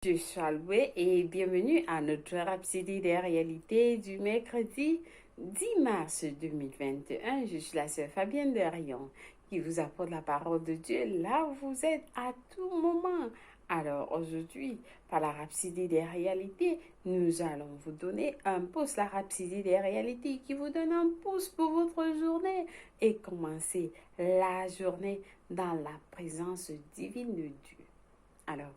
Je suis Aloué et bienvenue à notre Rhapsodie des réalités du mercredi 10 mars 2021. Je suis la sœur Fabienne de Rion qui vous apporte la parole de Dieu là où vous êtes à tout moment. Alors aujourd'hui, par la Rhapsodie des réalités, nous allons vous donner un pouce, la Rhapsodie des réalités qui vous donne un pouce pour votre journée et commencer la journée dans la présence divine de Dieu. Alors,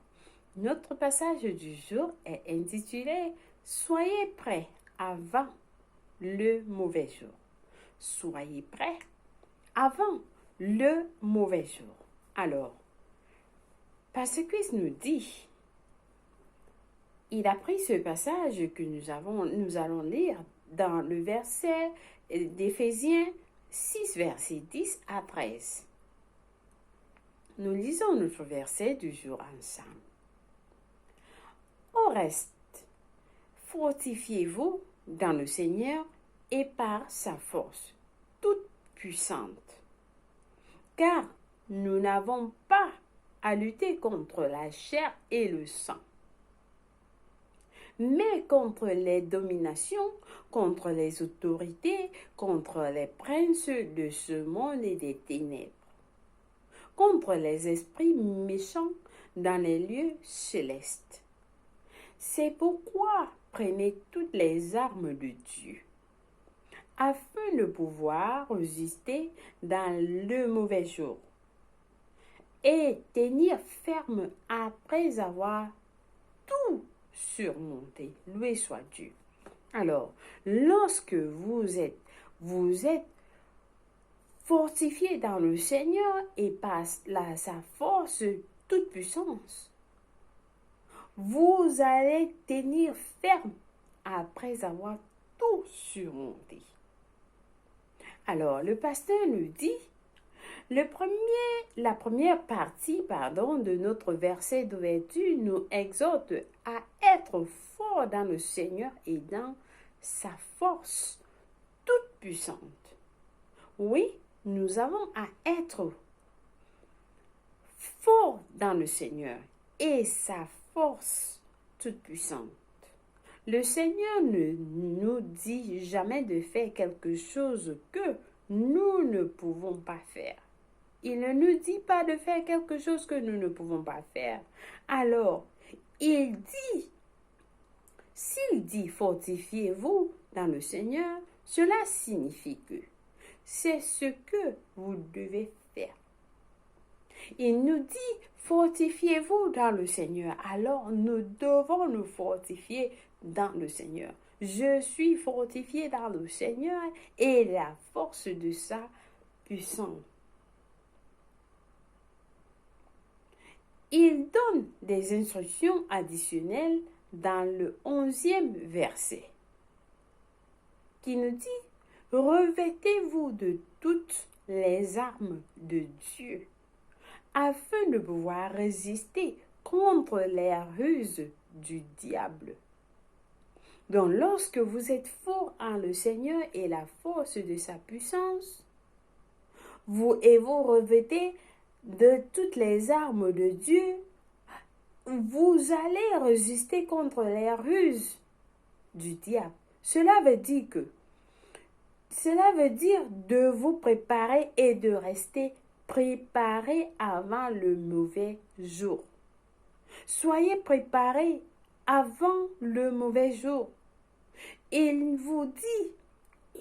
notre passage du jour est intitulé Soyez prêts avant le mauvais jour. Soyez prêts avant le mauvais jour. Alors, Pasteur Chris nous dit, il a pris ce passage que nous allons lire dans le verset d'Éphésiens 6, verset 10 à 13. Nous lisons notre verset du jour ensemble. Au reste, fortifiez-vous dans le Seigneur et par sa force toute puissante. Car nous n'avons pas à lutter contre la chair et le sang, mais contre les dominations, contre les autorités, contre les princes de ce monde et des ténèbres, contre les esprits méchants dans les lieux célestes. C'est pourquoi prenez toutes les armes de Dieu, afin de pouvoir résister dans le mauvais jour et tenir ferme après avoir tout surmonté. Loué soit Dieu. Alors, lorsque vous êtes fortifié dans le Seigneur et par sa force toute puissance, vous allez tenir ferme après avoir tout surmonté. Alors, le pasteur nous dit, la première partie de notre verset d'ouverture nous exhorte à être fort dans le Seigneur et dans sa force toute puissante. Oui, nous avons à être forts dans le Seigneur et sa force toute puissante. Le Seigneur ne nous dit jamais de faire quelque chose que nous ne pouvons pas faire. Il ne nous dit pas de faire quelque chose que nous ne pouvons pas faire. Alors, s'il dit fortifiez-vous dans le Seigneur, cela signifie que c'est ce que vous devez faire. Il nous dit fortifiez-vous dans le Seigneur. Alors, nous devons nous fortifier dans le Seigneur. Je suis fortifié dans le Seigneur et la force de sa puissance. Il donne des instructions additionnelles dans le 11e verset qui nous dit « Revêtez-vous de toutes les armes de Dieu afin de pouvoir résister contre les ruses du diable. » Donc, lorsque vous êtes fort en le Seigneur et la force de sa puissance, vous revêtez de toutes les armes de Dieu, vous allez résister contre les ruses du diable. Cela veut dire de vous préparer et de rester préparé avant le mauvais jour. Soyez préparés avant le mauvais jour. Il vous dit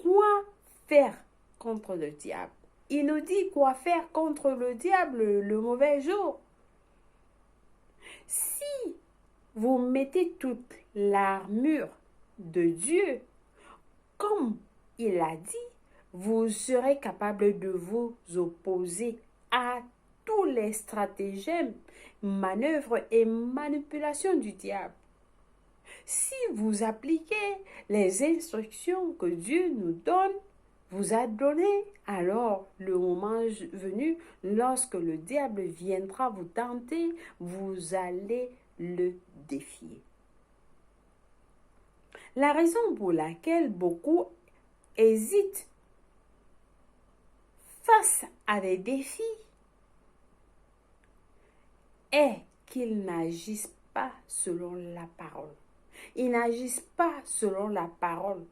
quoi faire contre le diable. Il nous dit quoi faire contre le diable le mauvais jour. Si vous mettez toute l'armure de Dieu, comme il a dit, vous serez capable de vous opposer à tous les stratagèmes, manœuvres et manipulations du diable. Si vous appliquez les instructions que Dieu vous a données, alors le moment venu, lorsque le diable viendra vous tenter, vous allez le défier. La raison pour laquelle beaucoup hésitent face à des défis est qu'ils n'agissent pas selon la parole. Ils n'agissent pas selon la parole.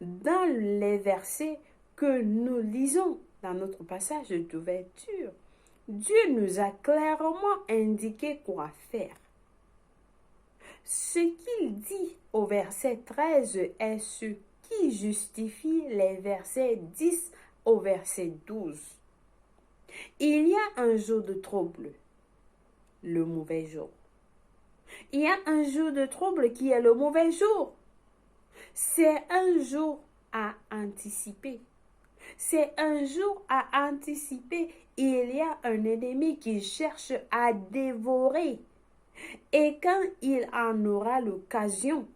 Dans les versets que nous lisons dans notre passage d'ouverture, Dieu nous a clairement indiqué quoi faire. Ce qu'il dit au verset 13 est ce qui justifie les versets 10 au verset 12. Il y a un jour de trouble, le mauvais jour. Il y a un jour de trouble qui est le mauvais jour. C'est un jour à anticiper. C'est un jour à anticiper. Il y a un ennemi qui cherche à dévorer. Et quand il en aura l'occasion,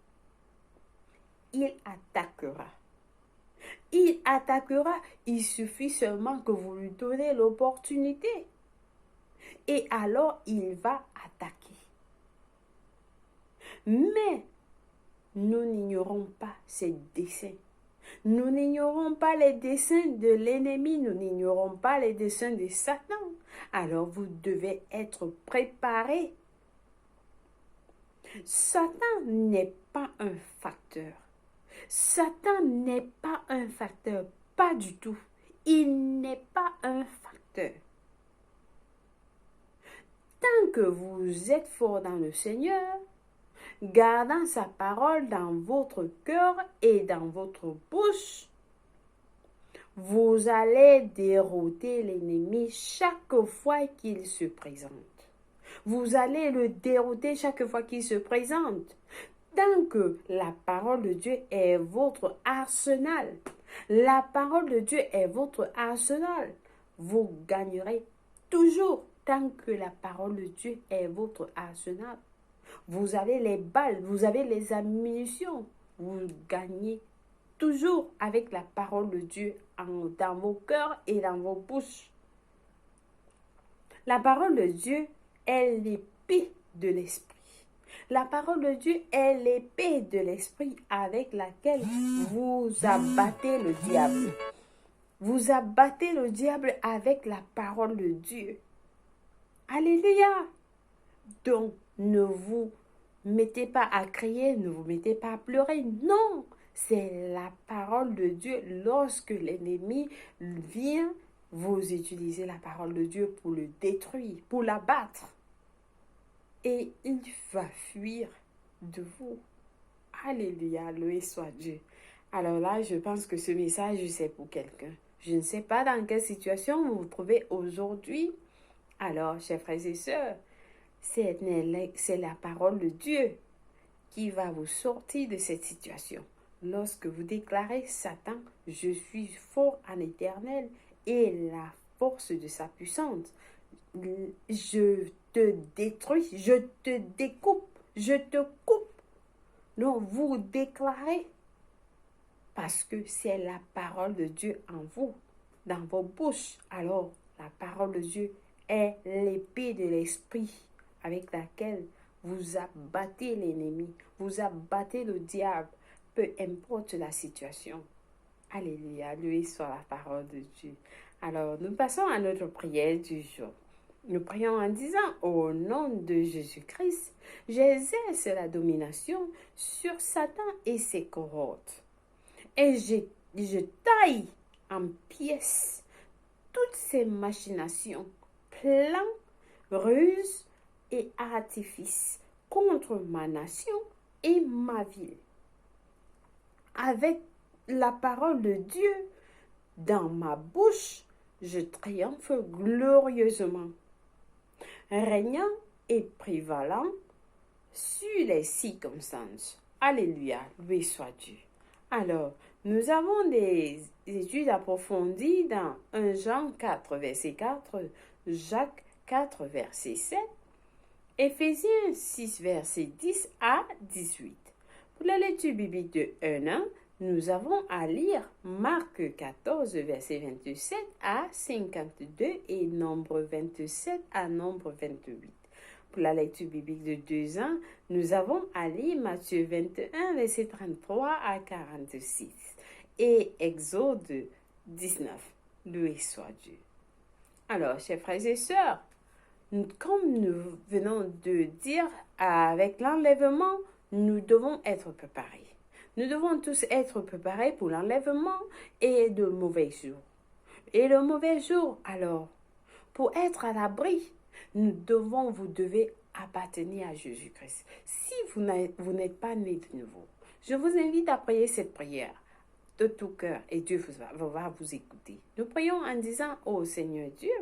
il attaquera. Il attaquera, il suffit seulement que vous lui donnez l'opportunité. Et alors, il va attaquer. Mais nous n'ignorons pas ses desseins. Nous n'ignorons pas les desseins de l'ennemi, nous n'ignorons pas les desseins de Satan. Alors vous devez être préparés. Satan n'est pas un facteur. Satan n'est pas un facteur, pas du tout. Il n'est pas un facteur. Tant que vous êtes fort dans le Seigneur, gardant sa parole dans votre cœur et dans votre bouche, vous allez dérouter l'ennemi chaque fois qu'il se présente. Vous allez le dérouter chaque fois qu'il se présente. Tant que la parole de Dieu est votre arsenal, la parole de Dieu est votre arsenal, vous gagnerez toujours tant que la parole de Dieu est votre arsenal. Vous avez les balles, vous avez les ammunitions, vous gagnez toujours avec la parole de Dieu dans vos cœurs et dans vos bouches. La parole de Dieu est l'épée de l'esprit. La parole de Dieu est l'épée de l'esprit avec laquelle vous abattez le diable. Vous abattez le diable avec la parole de Dieu. Alléluia. Donc, ne vous mettez pas à crier, ne vous mettez pas à pleurer. Non, c'est la parole de Dieu. Lorsque l'ennemi vient, vous utilisez la parole de Dieu pour le détruire, pour l'abattre. Et il va fuir de vous. Alléluia, loué soit Dieu. Alors là, je pense que ce message, c'est pour quelqu'un. Je ne sais pas dans quelle situation vous vous trouvez aujourd'hui. Alors, chers frères et sœurs, c'est la parole de Dieu qui va vous sortir de cette situation. Lorsque vous déclarez Satan, je suis fort en éternel et la force de sa puissance. Je te détruis, je te découpe, je te coupe. Non, vous déclarez parce que c'est la parole de Dieu en vous, dans vos bouches. Alors, la parole de Dieu est l'épée de l'esprit avec laquelle vous abattez l'ennemi, vous abattez le diable, peu importe la situation. Alléluia, loué soit la parole de Dieu. Alors, nous passons à notre prière du jour. Nous prions en disant, au nom de Jésus-Christ, j'exerce la domination sur Satan et ses cohortes. Et je taille en pièces toutes ces machinations, plans, ruses et artifices contre ma nation et ma ville. Avec la parole de Dieu dans ma bouche, je triomphe glorieusement, régnant et prévalant sur les circonstances. Alléluia, loué soit Dieu. Alors, nous avons des études approfondies dans 1 Jean 4, verset 4, Jacques 4, verset 7, Éphésiens 6, verset 10 à 18. Pour la lecture biblique de 1 an, nous avons à lire Marc 14, verset 27 à 52 et Nombre 27 à Nombre 28. Pour la lecture biblique de 2 ans, nous avons à lire Matthieu 21, verset 33 à 46 et Exode 19. Loué soit Dieu. Alors, chers frères et sœurs, Comme nous venons de dire, avec l'enlèvement, nous devons être préparés. Nous devons tous être préparés pour l'enlèvement et de mauvais jours. Et le mauvais jour, alors, pour être à l'abri, vous devez appartenir à Jésus-Christ. Si vous n'êtes pas né de nouveau, je vous invite à prier cette prière de tout cœur et Dieu va vous écouter. Nous prions en disant, ô Seigneur Dieu,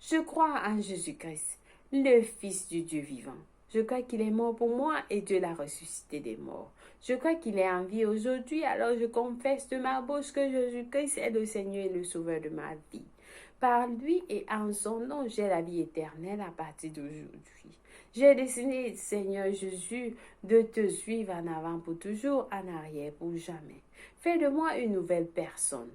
je crois en Jésus-Christ, le Fils du Dieu vivant. Je crois qu'il est mort pour moi et Dieu l'a ressuscité des morts. Je crois qu'il est en vie aujourd'hui, alors je confesse de ma bouche que Jésus-Christ est le Seigneur et le Sauveur de ma vie. Par lui et en son nom, j'ai la vie éternelle à partir d'aujourd'hui. J'ai décidé, Seigneur Jésus, de te suivre en avant pour toujours, en arrière pour jamais. Fais de moi une nouvelle personne.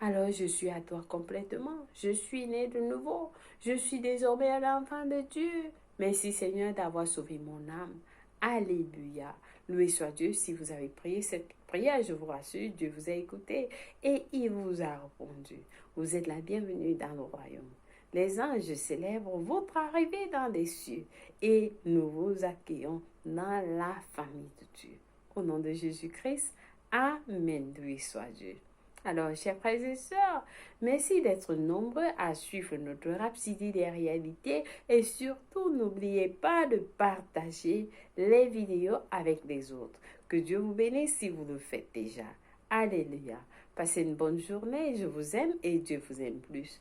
Alors je suis à toi complètement. Je suis né de nouveau. Je suis désormais un enfant de Dieu. Merci Seigneur d'avoir sauvé mon âme. Alléluia. Loué soit Dieu. Si vous avez prié cette prière, je vous rassure, Dieu vous a écouté et il vous a répondu. Vous êtes la bienvenue dans le royaume. Les anges célèbrent votre arrivée dans les cieux et nous vous accueillons dans la famille de Dieu. Au nom de Jésus-Christ, Amen. Loué soit Dieu. Alors, chers frères et sœurs, merci d'être nombreux à suivre notre Rhapsodie des réalités et surtout n'oubliez pas de partager les vidéos avec les autres. Que Dieu vous bénisse si vous le faites déjà. Alléluia. Passez une bonne journée, je vous aime et Dieu vous aime plus.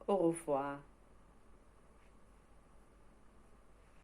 Au revoir.